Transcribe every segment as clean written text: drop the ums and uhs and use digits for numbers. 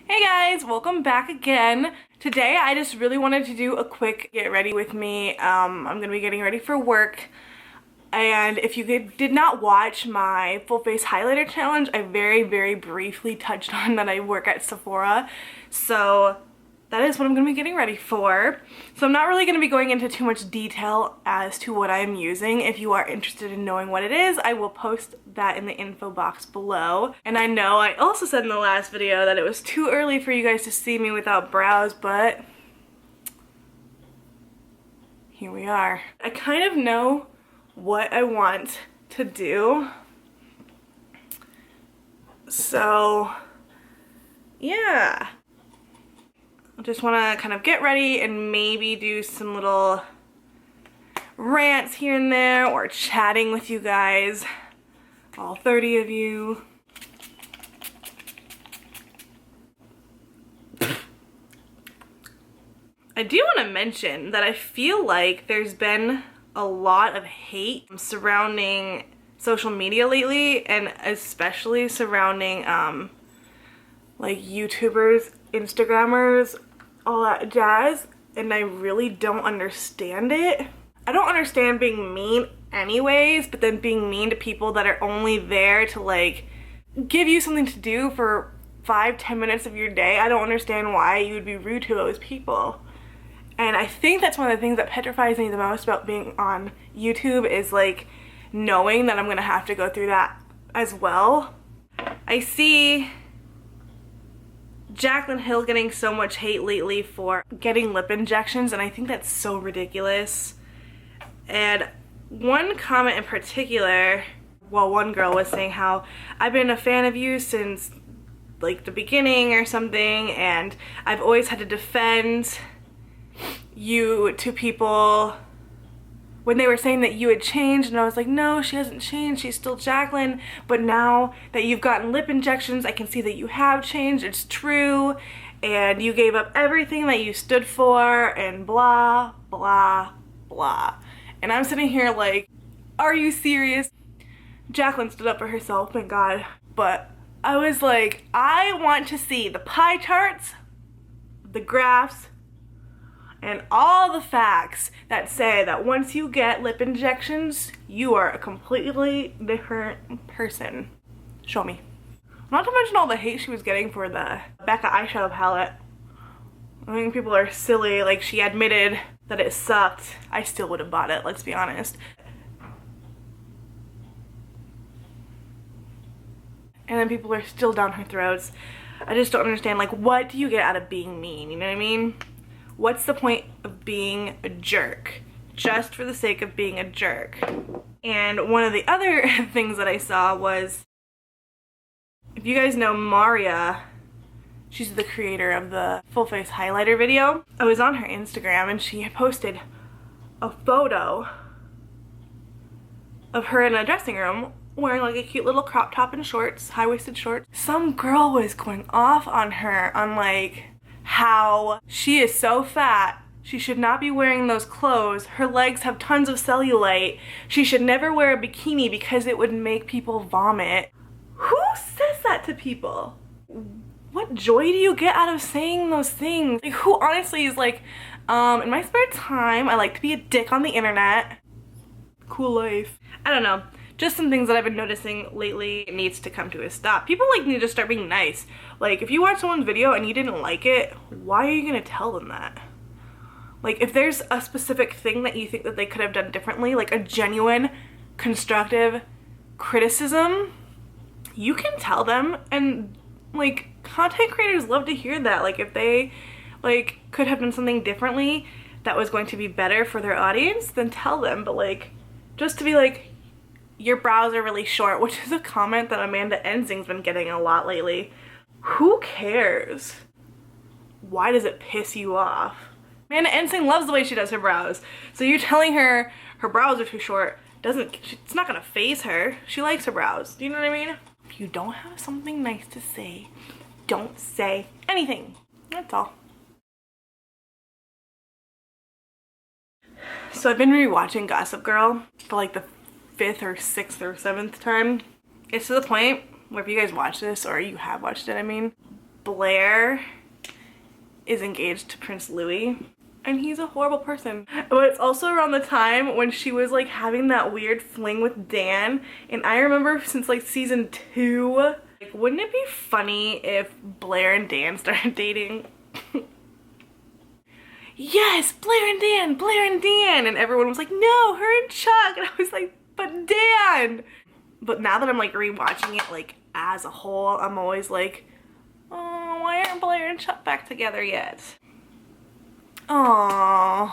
Hey guys, welcome back again. Today I just really wanted to do a quick get ready with me. I'm gonna be getting ready for work, and if you did not watch my full face highlighter challenge, I very briefly touched on that I work at Sephora, so that is what I'm gonna be getting ready for. So I'm not really gonna be going into too much detail as to what I'm using. If you are interested in knowing what it is, I will post that in the info box below. And I know I also said in the last video that it was too early for you guys to see me without brows, but here we are. I kind of know what I want to do. So yeah. I just want to kind of get ready and maybe do some little rants here and there or chatting with you guys, all 30 of you. I do want to mention that I feel like there's been a lot of hate surrounding social media lately, and especially surrounding like YouTubers, Instagrammers, all that jazz, and I really don't understand it. I don't understand being mean anyways, but then being mean to people that are only there to like give you something to do for 5-10 minutes of your day. I don't understand why you would be rude to those people. And I think that's one of the things that petrifies me the most about being on YouTube, is like knowing that I'm gonna have to go through that as well. I see Jaclyn Hill getting so much hate lately for getting lip injections, and I think that's so ridiculous. And one comment in particular, well, one girl was saying how I've been a fan of you since like the beginning or something, and I've always had to defend you to people when they were saying that you had changed, and I was like, no, she hasn't changed, she's still Jaclyn, but now that you've gotten lip injections, I can see that you have changed, it's true, and you gave up everything that you stood for, and blah, blah, blah. And I'm sitting here like, are you serious? Jaclyn stood up for herself, thank God, but I was like, I want to see the pie charts, the graphs, and all the facts that say that once you get lip injections, you are a completely different person. Show me. Not to mention all the hate she was getting for the Becca eyeshadow palette. I think people are silly, like she admitted that it sucked. I still would have bought it, let's be honest. And then people are still down her throats. I just don't understand, like, what do you get out of being mean, you know what I mean? What's the point of being a jerk? Just for the sake of being a jerk. And one of the other things that I saw was, if you guys know Maria, she's the creator of the full face highlighter video. I was on her Instagram and she had posted a photo of her in a dressing room wearing like a cute little crop top and shorts, high-waisted shorts. Some girl was going off on her on like how she is so fat, she should not be wearing those clothes, her legs have tons of cellulite, she should never wear a bikini because it would make people vomit. Who says that to people? What joy do you get out of saying those things? Like, who honestly is like, in my spare time, I like to be a dick on the internet. Cool life. I don't know. Just some things that I've been noticing lately. It needs to come to a stop. People like need to start being nice. Like, if you watch someone's video and you didn't like it, why are you gonna tell them that? Like, if there's a specific thing that you think that they could have done differently, like a genuine, constructive criticism, you can tell them. And like, content creators love to hear that. Like, if they like could have done something differently that was going to be better for their audience, then tell them. But like, just to be like, your brows are really short, which is a comment that Amanda Enzing's been getting a lot lately. Who cares? Why does it piss you off? Amanda Enzing loves the way she does her brows. So you telling her her brows are too short it's not gonna faze her. She likes her brows. Do you know what I mean? If you don't have something nice to say, don't say anything. That's all. So I've been rewatching Gossip Girl for like the 5th or 6th or 7th time. It's to the point where, if you guys watch this, or you have watched it, I mean, Blair is engaged to Prince Louis, and he's a horrible person. But it's also around the time when she was like having that weird fling with Dan, and I remember since like season 2, like, wouldn't it be funny if Blair and Dan started dating? Yes, Blair and Dan, Blair and Dan, and everyone was like, no, her and Chuck, and I was like, but Dan. But now that I'm like rewatching it like as a whole, I'm always like, oh, why aren't Blair and Chuck back together yet? Aww.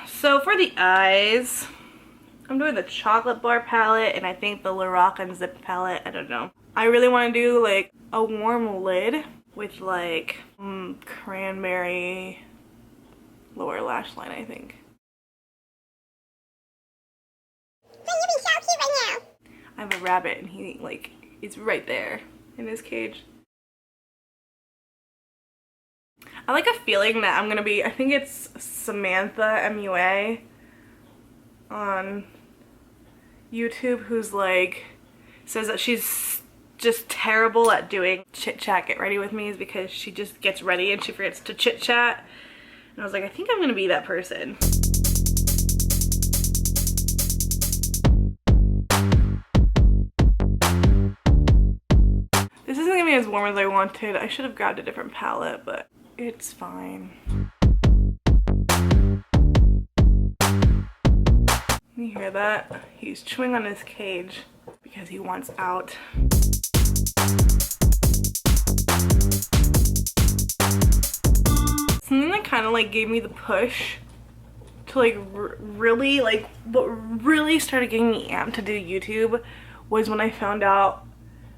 So for the eyes, I'm doing the chocolate bar palette and I think the Lorac Unzipped palette. I don't know. I really want to do like a warm lid with like cranberry lower lash line, I think. You're being so cute right now. I have a rabbit and he like is right there in his cage. I like a feeling that I'm gonna be, I think it's Samantha MUA on YouTube, who's like, says that she's just terrible at doing chit chat get ready with me, is because she just gets ready and she forgets to chit chat. And I was like, I think I'm gonna be that person. This isn't gonna be as warm as I wanted. I should have grabbed a different palette, but it's fine. You hear that? He's chewing on his cage because he wants out. Something that kind of like gave me the push to like really like, what really started getting me amped to do YouTube was when I found out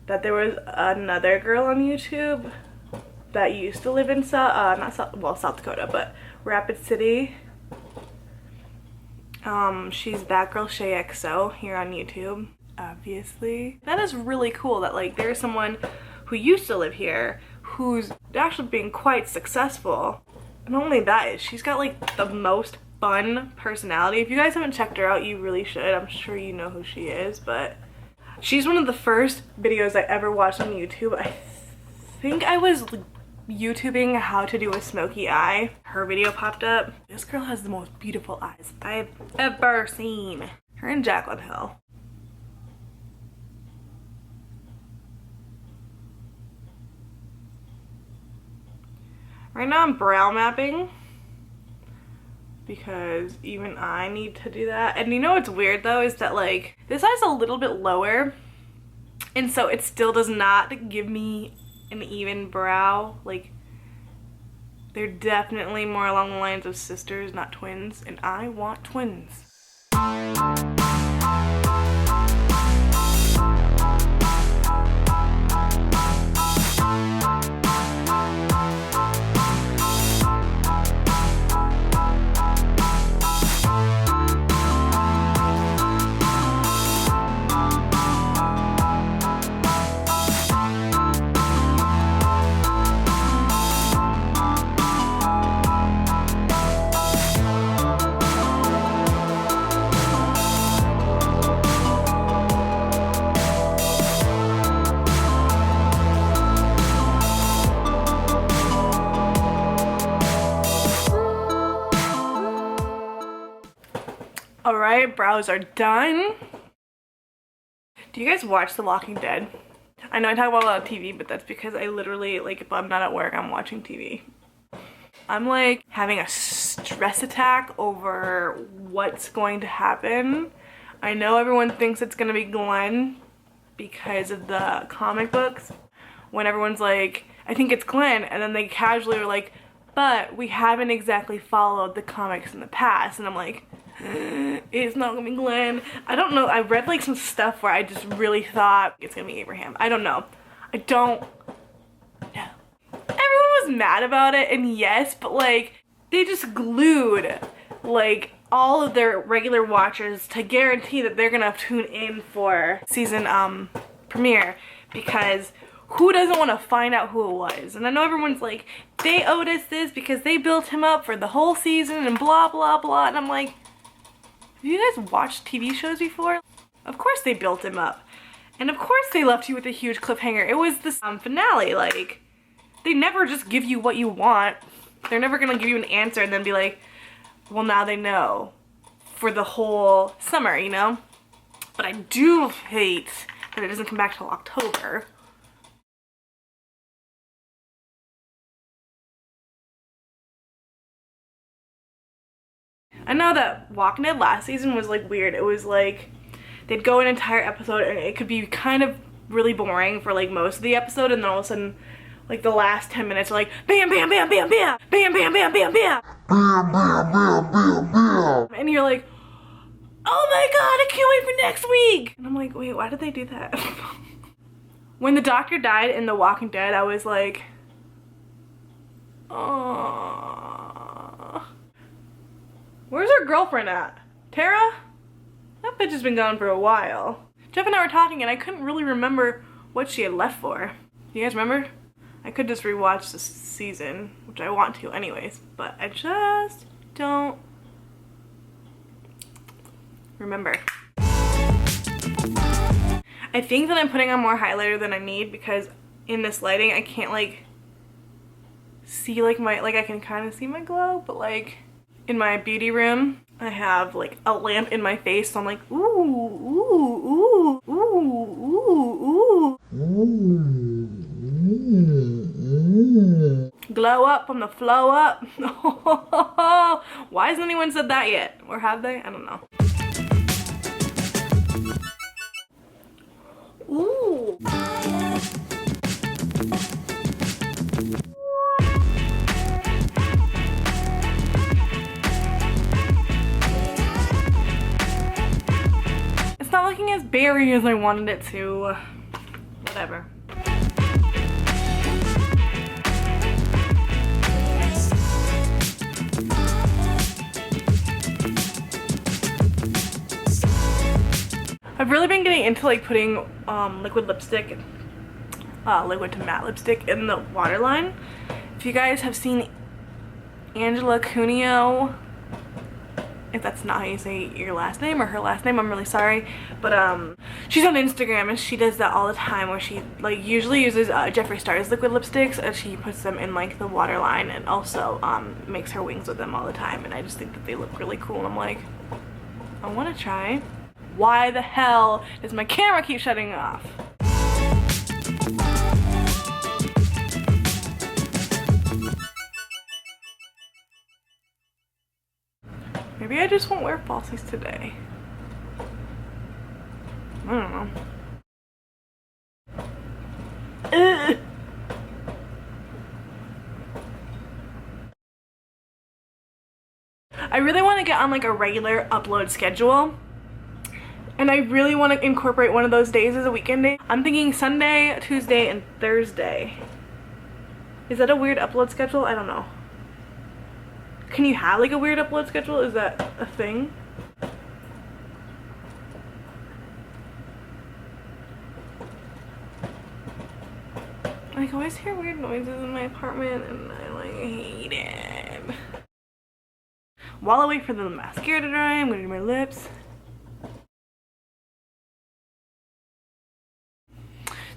that there was another girl on YouTube that used to live in South Dakota, but Rapid City. She's that girl Shay XO here on YouTube, obviously. That is really cool that like there's someone who used to live here who's actually being quite successful. And not only that, she's got like the most fun personality. If you guys haven't checked her out, you really should. I'm sure you know who she is, but she's one of the first videos I ever watched on YouTube. I think I was YouTubing how to do a smoky eye. Her video popped up. This girl has the most beautiful eyes I've ever seen. Her and Jaclyn Hill. Right now I'm brow mapping because even I need to do that. And you know what's weird though is that like this eye's a little bit lower, and so it still does not give me an even brow. Like they're definitely more along the lines of sisters, not twins, and I want twins. Alright, brows are done. Do you guys watch The Walking Dead? I know I talk about a lot of TV, but that's because I literally, like, if I'm not at work, I'm watching TV. I'm like having a stress attack over what's going to happen. I know everyone thinks it's gonna be Glenn because of the comic books. When everyone's like, I think it's Glenn, and then they casually are like, but we haven't exactly followed the comics in the past. And I'm like, it's not gonna be Glenn. I don't know. I read like some stuff where I just really thought it's gonna be Abraham. I don't know. I don't know. Everyone was mad about it, and yes, but like they just glued like all of their regular watchers to guarantee that they're gonna tune in for season premiere, because who doesn't want to find out who it was? And I know everyone's like, they owed us this because they built him up for the whole season and blah blah blah, and I'm like, have you guys watched TV shows before? Of course they built him up. And of course they left you with a huge cliffhanger. It was the finale. Like, they never just give you what you want. They're never gonna give you an answer and then be like, well, now they know for the whole summer, you know? But I do hate that it doesn't come back till October. I know that Walking Dead last season was like weird. It was like they'd go an entire episode and it could be kind of really boring for like most of the episode, and then all of a sudden like the last 10 minutes are like bam bam bam bam bam bam bam bam bam bam bam bam bam bam, and you're like, oh my god, I can't wait for next week. And I'm like, wait, why did they do that? When the doctor died in The Walking Dead, I was like, oh, where's her girlfriend at? Tara? That bitch has been gone for a while. Jeff and I were talking and I couldn't really remember what she had left for. You guys remember? I could just rewatch this season, which I want to anyways, but I just don't remember. I think that I'm putting on more highlighter than I need because in this lighting I can't like see like my, like I can kind of see my glow, but like in my beauty room I have like a lamp in my face, so I'm like, ooh, ooh, ooh, ooh, ooh, ooh. Glow up from the flow up. Why hasn't anyone said that yet? Or have they? I don't know. Ooh. It's not looking as berry as I wanted it to. Whatever. I've really been getting into like putting liquid lipstick, liquid to matte lipstick in the waterline. If you guys have seen Angela Cuneo, if that's not how you say your last name or her last name, I'm really sorry, but she's on Instagram and she does that all the time where she like usually uses Jeffree Star's liquid lipsticks and she puts them in like the waterline and also makes her wings with them all the time, and I just think that they look really cool and I'm like, I want to try. Why the hell does my camera keep shutting off? Maybe I just won't wear falsies today. I don't know. Ugh. I really want to get on like a regular upload schedule. And I really want to incorporate one of those days as a weekend day. I'm thinking Sunday, Tuesday, and Thursday. Is that a weird upload schedule? I don't know. Can you have like a weird upload schedule? Is that a thing? I always hear weird noises in my apartment and I like hate it. While I wait for the mascara to dry, I'm gonna do my lips.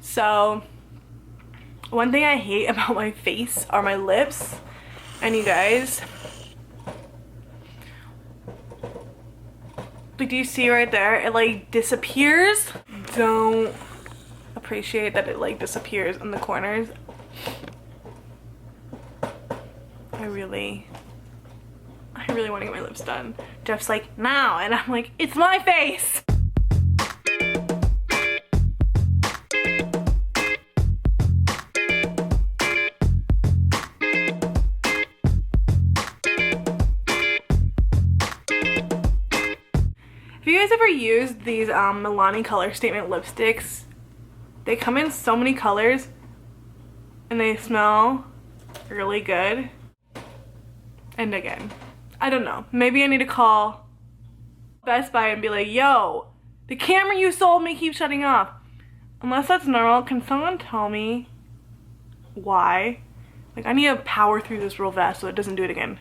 So, one thing I hate about my face are my lips, and you guys, like, do you see right there? It like disappears. Don't appreciate that it like disappears in the corners. I really want to get my lips done. Jeff's like, now, and I'm like, it's my face. Have you guys ever used these Milani Color Statement lipsticks? They come in so many colors and they smell really good. And again, I don't know, maybe I need to call Best Buy and be like, yo, the camera you sold me keeps shutting off. Unless that's normal, can someone tell me why? Like, I need to power through this real fast so it doesn't do it again.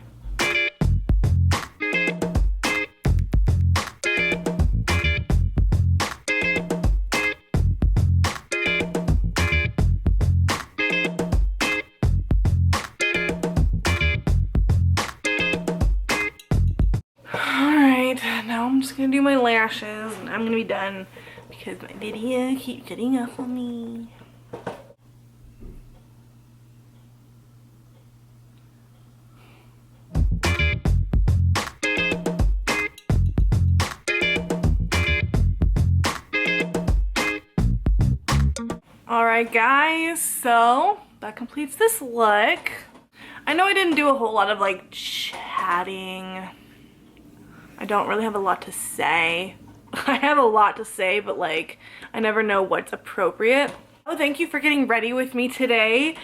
gonna do my lashes and I'm gonna be done because my video keeps cutting off on me. Alright guys, so that completes this look. I know I didn't do a whole lot of like chatting. I don't really have a lot to say. I have a lot to say, but like I never know what's appropriate. Oh, thank you for getting ready with me today.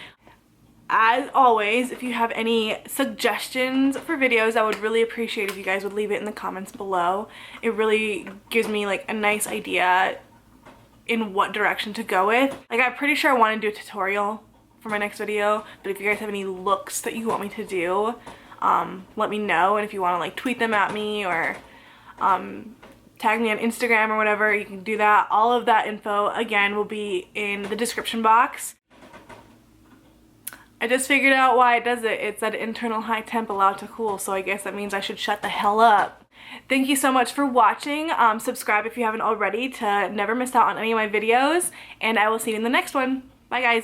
As always, if you have any suggestions for videos, I would really appreciate if you guys would leave it in the comments below. It really gives me like a nice idea in what direction to go with. Like, I'm pretty sure I want to do a tutorial for my next video, but if you guys have any looks that you want me to do, let me know. And if you want to like tweet them at me or tag me on Instagram or whatever, you can do that. All of that info again will be in the description box. I just figured out why it does it. It said internal high temp allowed to cool, so I guess that means I should shut the hell up. Thank you so much for watching. Subscribe if you haven't already to never miss out on any of my videos, and I will see you in the next one. Bye guys.